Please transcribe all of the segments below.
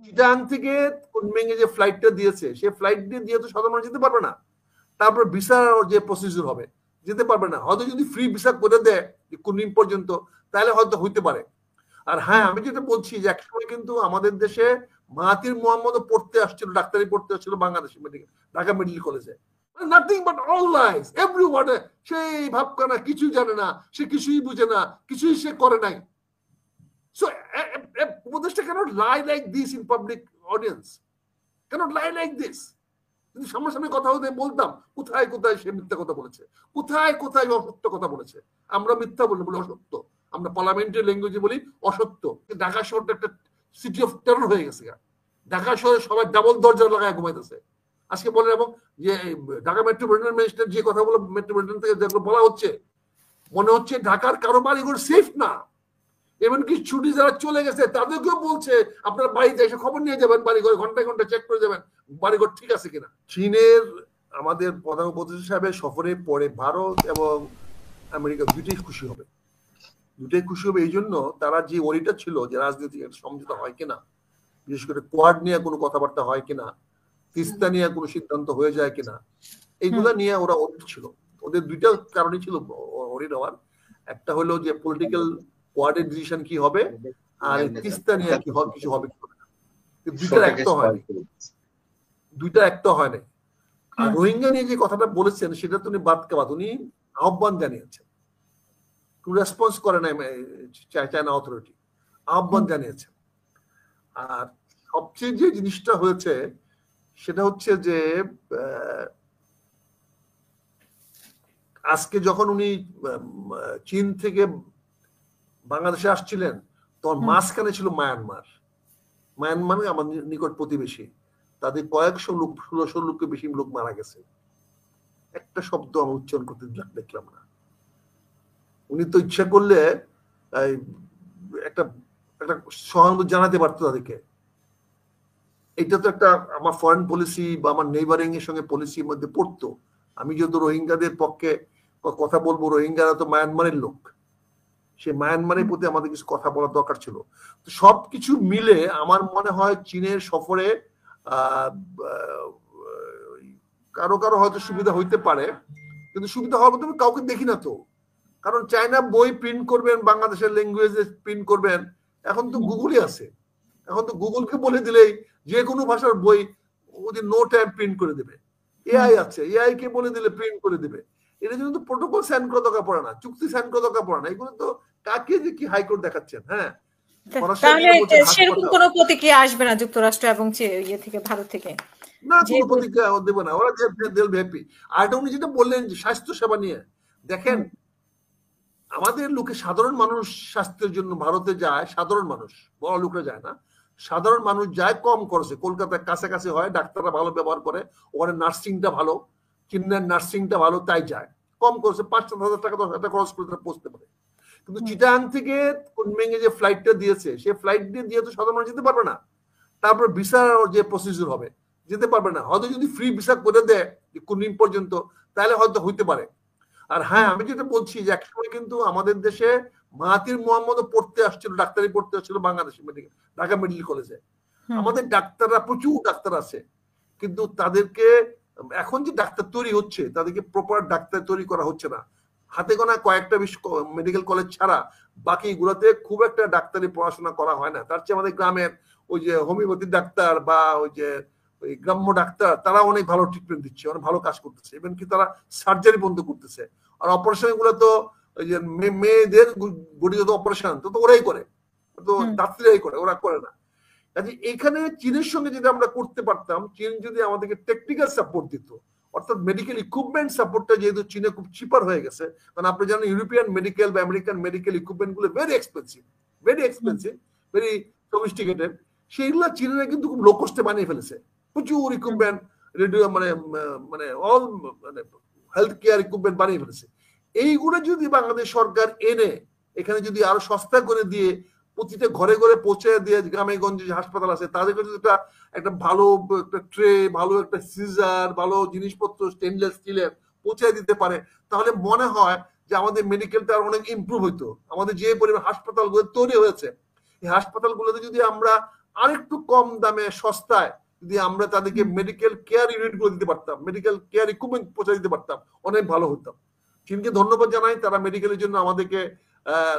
চিটাং থেকে কুনমিংয়ে যে ফ্লাইটটা দিয়েছে সেই ফ্লাইট দিয়ে তো সাধারণ মানুষ যেতে পারবে না। তারপর ভিসার যে প্রসিডিউর হবে, যেতে পারবে না। হয়তো যদি ফ্রি ভিসা করে দেয় কুনমিং পর্যন্ত, তাহলে হয়তো হইতে পারে। আর হ্যাঁ, আমি যেটা বলছি যে একসময় কিন্তু আমাদের দেশে মাহাতির মোহাম্মদও পড়তে আসছিল, ডাক্তারি পড়তে আসছিল বাংলাদেশ মেডিকেল, ঢাকা মেডিকেল কলেজে। Nothing but all lies, every ওয়ার্ডে সেই ভাবখানা, কিছুই জানে না, সে কিছুই বুঝে না, কিছুই সে করে নাই। So উপদেষ্টা cannot lie like this in public audience, cannot lie like this. যদি সামনাসামনি কথা হতে বলতাম কোথায় কোথায় সে মিথ্যা কথা বলেছে, কোথায় কোথায় অসত্য কথা বলেছে। আমরা মিথ্যা বলি, বলি অসত্য, আমরা পার্লামেন্টারি ল্যাঙ্গুয়েজে বলি অসত্য। ঢাকা শহরটা একটা সিটি অফ টেরর হয়ে গেছে। ঢাকা শহরে সবাই ডাবল দরজা লাগায় ঘুমাইতেছে আজকে বলে। এবং যে ঢাকা মেট্রোপলিটন ম্যাজিস্ট্রেট যে কথাগুলো মেট্রোপলিটন থেকে যেগুলো বলা হচ্ছে, মনে হচ্ছে ঢাকার কারো বাড়িঘর সেফ না। এমনকি ছুটি যারা চলে গেছে তাদেরকেও বলছে আপনারা বাড়িতে এসে খবর নিয়ে যাবেন, বাড়িঘর ঘন্টায় ঘন্টা চেক করে যাবেন বাড়িঘর ঠিক আছে কিনা। চীনের আমাদের প্রধান উপদেষ্টা সাহেবের সফরের পরে ভারত এবং আমেরিকা দুটোই খুশি হবে, দুটোই খুশি হবে। এই জন্য তারা যে ওরিটা ছিল যে রাজনৈতিক একটা সমঝোতা হয় কিনা, বিশেষ করে কোয়াড নিয়ে কোনো কথাবার্তা হয় কিনা, তিস্তা নিয়ে কোনো সিদ্ধান্ত হয়ে যায় কিনা, এইগুলা নিয়ে ওরা ওরিট ছিল। ওদের দুইটা কারণই ছিল ওরিট হওয়ার। একটা হলো যে পলিটিক্যাল কোয়াডের ডিসিশন কি হবে, আর তিস্তা নিয়ে কি হবে, কিছু হবে কি হবে না। দুইটা একটা হয়নি, দুইটা একটা হয় নাই। আর রোহিঙ্গা নিয়ে যে কথাটা বলেছেন সেটা তো উনি বাদ কাবাদ, উনি আহ্বান জানিয়েছেন, কোন রেসপন্স করে নাই চায়না অথরিটি, আহ্বান জানিয়েছেন। আর সবচেয়ে যে জিনিসটা হয়েছে সেটা হচ্ছে যে আজকে যখন উনি চীন থেকে বাংলাদেশে আসছিলেন তখন মাঝখানে ছিল মায়ানমার। মায়ানমার আমাদের নিকট প্রতিবেশী, তাদের কয়েকশো লোক, 1600 লোকের বেশি লোক মারা গেছে। একটা শব্দ আমি উচ্চারণ করতে দেখলাম না। উনি তো ইচ্ছা করলে একটা একটা সহানুভূতি জানাতে পারতো তাদেরকে। এটা তো একটা আমার ফরেন পলিসি বা আমার নেইবারিং এর সঙ্গে পলিসির মধ্যে পড়তো। আমি যেহেতু রোহিঙ্গাদের পক্ষে কথা বলবো, রোহিঙ্গারা তো মায়ানমারের লোক, সেই মায়ানমারের প্রতি আমাদের কিছু কথা বলার দরকার ছিল। তো সবকিছু মিলে আমার মনে হয় চীনের সফরে কারো কারো হয়তো সুবিধা হইতে পারে, কিন্তু সুবিধা হওয়ার মতো কাউকে দেখি না তো। কারণ চায়না বই প্রিন্ট করবেন, বাংলাদেশের ল্যাঙ্গুয়েজে প্রিন্ট করবেন, এখন তো গুগলই আছে। এখন তো গুগলকে বলে দিলেই যে কোনো ভাষার বই ওদের নো টাইম প্রিন্ট করে দেবে। এআই আছে, এআই কে বলে দিলে প্রিন্ট করে দেবে। এটা জন্য তো প্রোটোকল সাইন করা দরকার পড়ে না, চুক্তি সাইন করা দরকার পড়ে না। এগুলো তো কাকে যে কি হাইকোর্ট দেখাচ্ছেন। হ্যাঁ, সেরকম কোনো প্রতিক্রিয়া আসবে না যুক্তরাষ্ট্র এবং ইয়ে থেকে, ভারত থেকে না, কোনো প্রতিক্রিয়া দেবে না, ওরা হ্যাপি। আর উনি যেটা বললেন যে স্বাস্থ্য সেবা নিয়ে, দেখেন আমাদের লোকে, সাধারণ মানুষ স্বাস্থ্যের জন্য ভারতে যায়, সাধারণ মানুষ, বড় লোকরা যায় না, সাধারণ মানুষ যায় কম খরচে। কলকাতার কাছাকাছি হয়, ডাক্তাররা ভালো ব্যবহার করে, ওখানে নার্সিংটা ভালো, চেন্নাইয়ের নার্সিংটা ভালো, তাই যায় কম খরচে, 5-7 হাজার টাকা 10,000 টাকা খরচ করে তারা পৌঁছতে পারে। কিন্তু চিটাং থেকে কুনমিংয়ে যে ফ্লাইটটা দিয়েছে সেই ফ্লাইট দিয়ে তো সাধারণ মানুষ যেতে পারবে না। তারপর ভিসার যে প্রসিডিউর হবে, যেতে পারবে না। হয়তো যদি ফ্রি ভিসা করে দেয় কুনমিং পর্যন্ত, তাহলে হয়তো হইতে পারে। আর হ্যাঁ, আমি যেটা বলছি যে একসময় কিন্তু আমাদের দেশে মাহাতির মোহাম্মদও পড়তে আসছিল, ডাক্তারি পড়তে আসছিল বাংলাদেশ মেডিকেল, ঢাকা মেডিকেল কলেজে। আমাদের ডাক্তাররা, প্রচুর ডাক্তার আছে, কিন্তু তাদেরকে এখন যে ডাক্তার তৈরি হচ্ছে তাদেরকে প্রপার ডাক্তার তৈরি করা হচ্ছে না। হাতে গোনা কয়েকটা মেডিকেল কলেজ ছাড়া বাকি গুলোতে খুব একটা ডাক্তারি পড়াশোনা করা হয় না। তার চেয়ে আমাদের গ্রামের ওই যে হোমিওপ্যাথি ডাক্তার বা ওই যে ওই গ্রাম্য ডাক্তার, তারা অনেক ভালো ট্রিটমেন্ট দিচ্ছে, অনেক ভালো কাজ করতেছে, ইভেন কি তারা সার্জারি বন্ধ করতেছে। আর অপারেশন গুলো তো ওই যে মেয়েদের গঠিত অপারেশন তো ওরাই করে, তো ডাক্তাররাই করে, ওরা করে না। কাজে এখানে চীনের সঙ্গে যদি আমরা করতে পারতাম, চীন যদি আমাদেরকে টেকনিক্যাল সাপোর্ট দিত, অর্থাৎ মেডিকেল ইকুইপমেন্ট সাপোর্টটা যেহেতু চীনে খুব চিপার হয়ে গেছে, কারণ আপনি জানেন ইউরোপিয়ান মেডিকেল বা আমেরিকান মেডিকেল ইকুইপমেন্ট গুলো ভেরি এক্সপেন্সিভ, ভেরি সফিস্টিকেটেড। সেইগুলো চীনেরা কিন্তু খুব লো কস্টে বানিয়ে ফেলেছে, প্রচুর ইকুইপমেন্ট, রেডিও মানে অল মানে হেলথ কেয়ার ইকুইপমেন্ট বানিয়ে ফেলেছে। এইগুলো যদি বাংলাদেশ সরকার এনে এখানে যদি আরো সস্তা করে দিয়ে প্রতিটা ঘরে ঘরে পৌঁছে দিয়ে, গ্রামে গঞ্জে যে হাসপাতাল আছে তাদেরকে যদি একটা ভালো একটা ট্রে, ভালো একটা সিজার, ভালো জিনিসপত্র স্টেনলেস স্টিলের পৌঁছে দিতে পারে, তাহলে মনে হয় যে আমাদের মেডিকেলটা অনেক ইমপ্রুভ হইতো। আমাদের যে পরিমাণ হাসপাতালগুলো তৈরি হয়েছে, এই হাসপাতালগুলোতে যদি আমরা আরেকটু কম দামে সস্তায় যদি আমরা তাদেরকে মেডিকেল কেয়ার ইউনিট গুলো দিতে পারতাম, মেডিকেল কেয়ার ইকুইপমেন্ট পৌঁছে দিতে পারতাম, অনেক ভালো হতাম। চীনকে ধন্যবাদ জানাই, তারা মেডিকেলের জন্য আমাদেরকে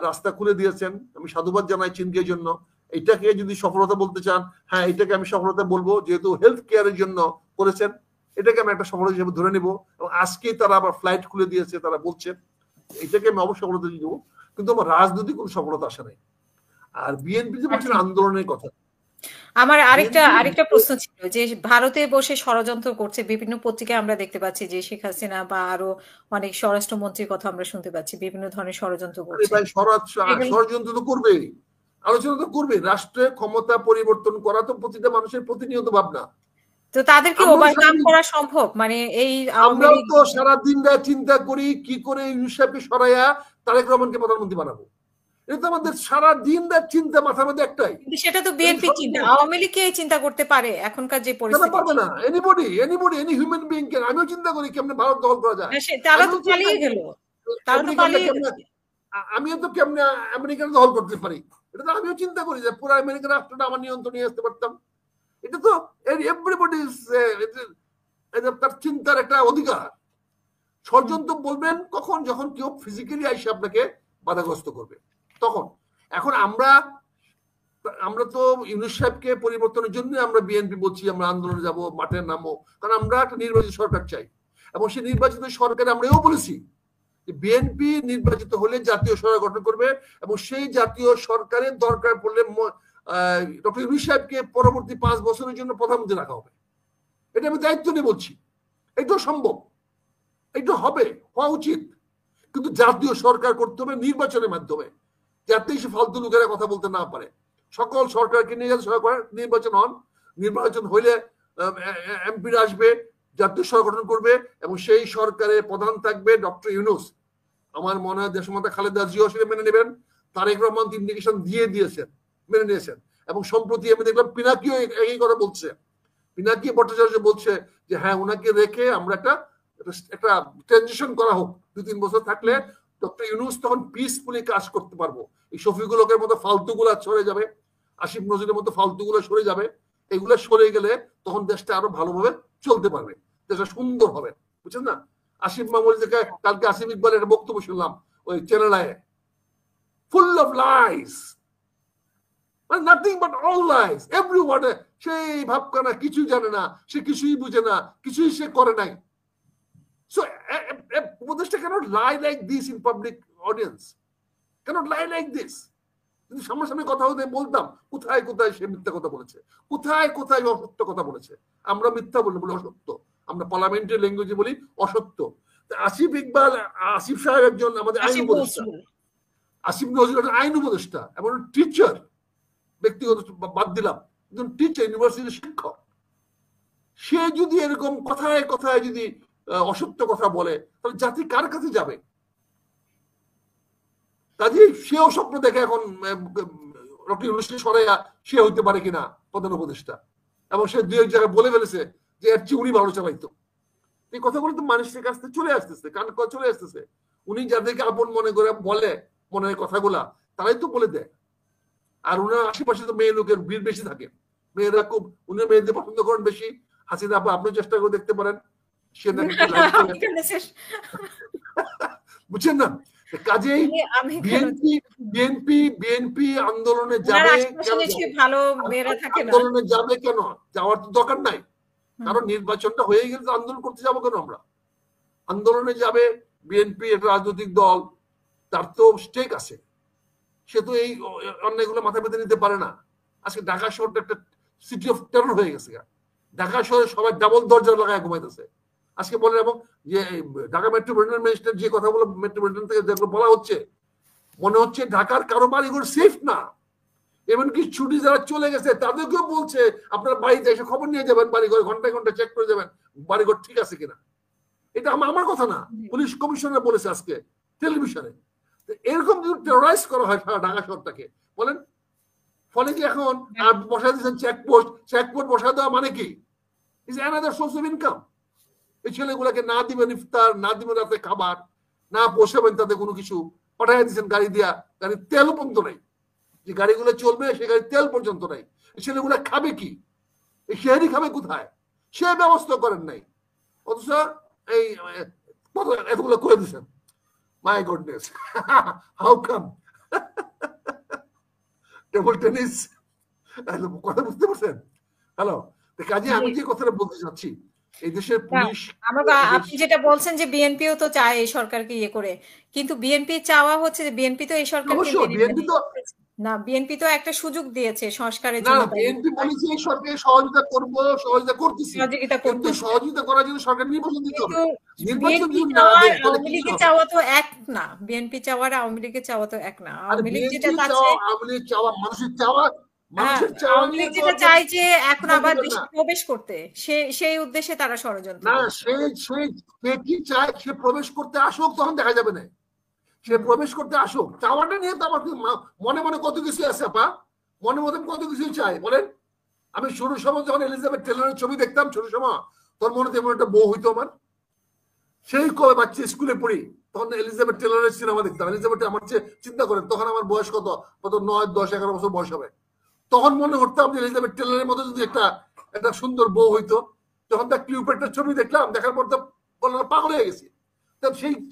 রাস্তা খুলে দিয়েছেন, আমি সাধুবাদ জানাই চীনকে জন্য। এটাকে যদি সফলতা বলতে চান, হ্যাঁ এটাকে আমি সফলতা বলবো, যেহেতু হেলথ কেয়ারের জন্য করেছেন, এটাকে আমি একটা সফলতা হিসেবে ধরে নিব। এবং আজকেই তারা আবার ফ্লাইট খুলে দিয়েছে, তারা বলছেন, এটাকে আমি অবশ্যই সফলতা দিব। কিন্তু আমার রাজনৈতিক কোনো সফলতা আসে নাই। আর বিএনপি যে বলছেন আন্দোলনের কথা, আমার আরেকটা প্রশ্ন ছিল যে ভারতে বসে ষড়যন্ত্র করছে, বিভিন্ন পত্রিকায় আমরা দেখতে পাচ্ছি যে শেখ হাসিনা বা আরো অনেক স্বরাষ্ট্রমন্ত্রীর কথা আমরা শুনতে পাচ্ছি, বিভিন্ন ধরনের ষড়যন্ত্র করছে। ষড়যন্ত্র তো করবে, আলোচনা তো করবে। রাষ্ট্রের ক্ষমতা পরিবর্তন করা তো প্রতিটা মানুষের প্রতিনিয়ত ভাবনা। তো তাদেরকে ওভারকাম করা সম্ভব? মানে এই আমরাও তো সারাদিন চিন্তা করি কি করে ইউনূস সাহেবকে সরাইয়া তারেক রহমানকে প্রধানমন্ত্রী বানাবো। এটা তো আমাদের সারাদিন চিন্তা, মাথার মধ্যে একটাই। সেটা তো বিএনপি চিন্তা, আওয়ামী লীগ কে চিন্তা করতে পারে এখনকার যে পরিস্থিতি? পারবে না। এনিবডি এনি হিউম্যান বিং কে। আমিও চিন্তা করি কেমনে ভারত দখল করা যায়। তারা তো পালিয়ে গেল, আমিও তো কেমনে আমেরিকান দখল করতে পারি, এটা তো আমিও চিন্তা করি যে পুরো আমেরিকান রাষ্ট্রটা আমার নিয়ন্ত্রণে নিয়ে আসতে পারতাম। এটা তো এভরিবডি, তার চিন্তার একটা অধিকার। ষড়যন্ত্র বলবেন কখন? যখন কেউ ফিজিক্যালি আইসে আপনাকে বাধাগ্রস্ত করবে, তখন। এখন আমরা তো ইউনূস সাহেবকে পরিবর্তনের জন্য আমরা বিএনপি বলছি আমরা আন্দোলনে যাব, মাঠে নামো, কারণ আমরা একটা নির্বাচিত সরকার চাই। এবং সেই নির্বাচিত সরকারে আমরা এও বলেছি যে বিএনপি নির্বাচিত হলে জাতীয় সরকার গঠন করবে এবং সেই জাতীয় সরকারের দরকার পড়লে ডক্টর ইউনূস সাহেবকে পরবর্তী 5 বছরের জন্য প্রধানমন্ত্রী রাখা হবে। এটা আমি দায়িত্ব নিয়ে বলছি, এটাও সম্ভব, এটা হবে, হওয়া উচিত। কিন্তু জাতীয় সরকার করতে হবে নির্বাচনের মাধ্যমে, যাতে সে ফালতু লোকেরা কথা বলতে না পারে। সকল সরকারকে নিয়ে যাতে সরকার নির্বাচন হন, নির্বাচন হইলে এমপিরা আসবে, জাতীয় সরকার গঠন করবে এবং সেই সরকারের প্রধান থাকবে ডক্টর ইউনূস। আমার মনে হয় দেশমাতা খালেদা জিয়া সেটা মেনে নেবেন, তারেক রহমান ইন্ডিকেশন দিয়েছেন, মেনে নিয়েছেন। এবং সম্প্রতি আমি দেখলাম পিনাকিও একই কথা বলছে, পিনাকি ভট্টাচার্য বলছে যে হ্যাঁ ওনাকে রেখে আমরা একটা ট্রানজিশন করা হোক, 2-3 বছর থাকলে ডক্টর ইউনূস তখন পিসফুলি কাজ করতে পারবো। এই শফিকুল হকের মতো ফালতুগুলা সরে যাবে, আসিফ নজরুলের মতো ফালতুগুলো সরে যাবে। এগুলো সরে গেলে তখন দেশটা আরো ভালোভাবে চলতে পারবে, দেশটা সুন্দর হবে, বুঝছেন না? আসিফ মামুন থেকে কালকে আসিফ ইকবালের একটা বক্তব্য শুনলাম ওই চ্যানেলে, ফুল অফ লাইস, মানে nothing but all lies, every ওয়ার্ডে সেই ভাবখানা, কিছুই জানে না সে, কিছুই বুঝে না, কিছুই সে করে নাই। So, উপদেষ্টা cannot lie like this in public audience, cannot lie like this. যদি সামনাসামনি কথা হতে বলতাম কোথায় কোথায় সে মিথ্যা কথা বলেছে, কোথায় কোথায় অসত্য কথা বলেছে। আমরা মিথ্যা বলি অসত্য, আমরা পার্লামেন্টারি ল্যাঙ্গুয়েজে বলি অসত্য। আসিফ ইকবাল, আসিফ সাহেব একজন আমাদের আইন উপদেষ্টা, আসিফ নজরুল আইন উপদেষ্টা এবং টিচার, ব্যক্তিগত বাদ দিলাম, একজন টিচার, ইউনিভার্সিটির শিক্ষক। সে যদি এরকম কথায় কথায় যদি অসত্য কথা বলে তাহলে জাতি কার কাছে যাবে? কাজে সেও স্বপ্ন দেখে এখন ডক্টর ইউনূস সরাইয়া সে হইতে পারে কিনা প্রধান উপদেষ্টা, এবং সে 2 জায়গায় বলে ফেলেছে যে এর চেয়ে উনি ভালো চালাইতো। এই কথাগুলো তো মানুষের কাছ থেকে চলে আসতেছে, কান চলে আসতেছে। উনি যাদেরকে আপন মনে করে বলে মনের কথাগুলা, তারাই তো বলে দেয়। আর উনার আশেপাশে তো মেয়ে লোকের ভিড় বেশি থাকে, মেয়েরা খুব, উনি মেয়েদের পছন্দ করেন বেশি। হাসিনা আপনি চেষ্টা করে দেখতে পারেন, বুঝছেন না? কাজেই বিএনপি আন্দোলনে যাবে, আন্দোলনে যাবে কেন? যাওয়ার তো দরকার নাই, কারণ নির্বাচনটা হয়ে গেলে আন্দোলন করতে যাবো কেন? আমরা আন্দোলনে যাবে বিএনপি, একটা রাজনৈতিক দল, তার তো স্টেক আছে, সে তো এই অন্যায়গুলো মাথায় পেতে নিতে পারে না। আজকে ঢাকা শহরটা একটা সিটি অফ টেরর হয়ে গেছে, ঢাকা শহরে সবাই ডাবল দরজা লাগায় ঘুমাইতেছে। আজকে বলেন, এবং যে ঢাকা মেট্রোপলিটন ম্যাজিস্ট্রেট যে কথাগুলো মেট্রোপলিটন থেকে যেগুলো বলা হচ্ছে, মনে হচ্ছে ঢাকার কারো বাড়িঘর সেফ না। এমনকি ছুটি যারা চলে গেছে তাদেরকেও বলছে আপনার বাড়িতে এসে খবর নিয়ে যাবেন, বাড়িঘর ঘন্টায় ঘন্টা চেক করে যাবেন বাড়িঘর ঠিক আছে কিনা। এটা আমার কথা না, পুলিশ কমিশনার বলেছে আজকে টেলিভিশনে। এরকম যদি টেরোরাইজ করা হয় সারা ঢাকা শহরটাকে, বলেন, ফলে যে এখন বসায় দিচ্ছেন চেকপোস্ট বসায় দেওয়া মানে কি? Is another source of income. এই ছেলেগুলোকে না দিবেন ইফতার, না দিবেন রাতে খাবার, না বসাবেন তাদের কোনো কিছু, পাঠাই দিচ্ছেন গাড়ি দিয়া, গাড়ির তেল পর্যন্ত নাই, যে গাড়িগুলো চলবে সে গাড়ির তেল পর্যন্ত নাই। ছেলেগুলা খাবে কি? এই শেহারি খাবে কোথায়? সে ব্যবস্থা করেন নাই, অথচ এই এতগুলো করে দিচ্ছেন। My goodness, how come? Table tennis, কথা বুঝতে পারছেন? হ্যালো, কাজে আমি যে কথাটা বলতে চাচ্ছি, এই দেশের পুলিশ, আপনি যেটা বলছেন যে বিএনপিও তো চায় এই সরকারকে ইয়ে করে, কিন্তু বিএনপি চাওয়া হচ্ছে যে বিএনপি তো এই সরকারকে না, বিএনপি তো একটা সুযোগ দিয়েছে সংস্কারের জন্য। বিএনপি বলেছে এই সরকারকে সহযোগিতা করব, সহযোগিতা করতেছি, কিন্তু সহযোগিতা করার জন্য সরকার নির্বাচন দিতে হবে। নির্বাচন যদি না দেয় তাহলে আওয়ামী লীগের চাওয়া তো এক না, বিএনপি চাওয়ার আওয়ামী লীগের চাওয়া তো এক না। আওয়ামী লীগ যেটা চাচ্ছে, আওয়ামী লীগ চাওয়া, মানুষের চাওয়া, আওয়ামী লীগ যেটা চাই যে এখন আবার দেশে প্রবেশ করতে, সেই উদ্দেশ্যে তারা ষড়যন্ত্র। না, সে কি চায়, সে প্রবেশ করতে আসুক, তখন দেখা যাবে না। সে প্রবেশ করতে আসুক, চাওয়াটা নিয়ে তো আমার মনে মনে কত কিছু আছে আপা, মনে মনে কত কিছু চাই বলেন। আমি শুরুর সময় যখন এলিজাবেথ টেলরের ছবি দেখতাম ছোট সময়, তোর মনে তেমন একটা বউ হইতো আমার। সেই কবে বাচ্চা স্কুলে পড়ি তখন এলিজাবেথ টেলরের সিনেমা দেখতাম। এলিজাবেথ আমার চিন্তা করেন তখন আমার বয়স কত 9, 10, 11 বছর বয়স হবে। তখন মনে করতাম যে এলিজাবেথ টেলরের মতো যদি একটা সুন্দর বউ হইতো। যখন তার ক্লিওপেট্রার ছবি দেখলাম, দেখার পর তো বললাম পাগল হয়ে গেছি।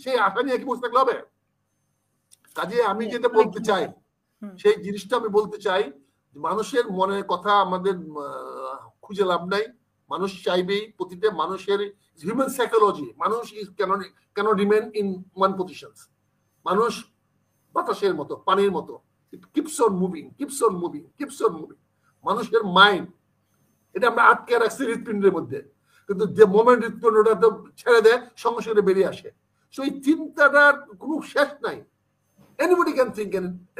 সেই আশা নিয়ে কি বসে থাকলে হবে? কাজে আমি যেটা বলতে চাই, সেই জিনিসটা আমি বলতে চাই, মানুষের মনের কথা আমাদের খুঁজে লাভ নাই। মানুষ চাইবেই, প্রতিটা মানুষের হিউম্যান সাইকোলজি, মানুষ can remain in one position. মানুষ বাতাসের মতো, পানির মতো, keeps on moving, keeps on moving, keeps on moving. মানুষের মাইন্ড, এটা আমরা আটকে রাখছি হৃৎপিণ্ডের মধ্যে, কিন্তু যে মোমেন্ট হৃৎপিণ্ডটা তো ছেড়ে দেয়, সঙ্গে সঙ্গে বেরিয়ে আসে। সেই চিন্তাটার কোনো শেষ নাই। Anybody can think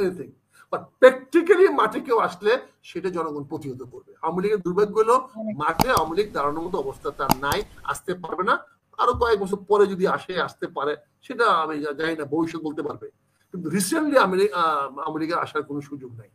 anything, but practically মাঠে কেউ আসলে সেটা জনগণ প্রতিহত করবে। আওয়ামী লীগের দুর্ভাগ্য হলো মাঠে আওয়ামী লীগ দাঁড়ানোর মতো অবস্থা তার নাই, আসতে পারবে না। আরো কয়েক বছর পরে যদি আসতে পারে, সেটা আমি জানি না, ভবিষ্যৎ বলতে পারবে। কিন্তু রিসেন্টলি আওয়ামী লীগের আসার কোনো সুযোগ নাই।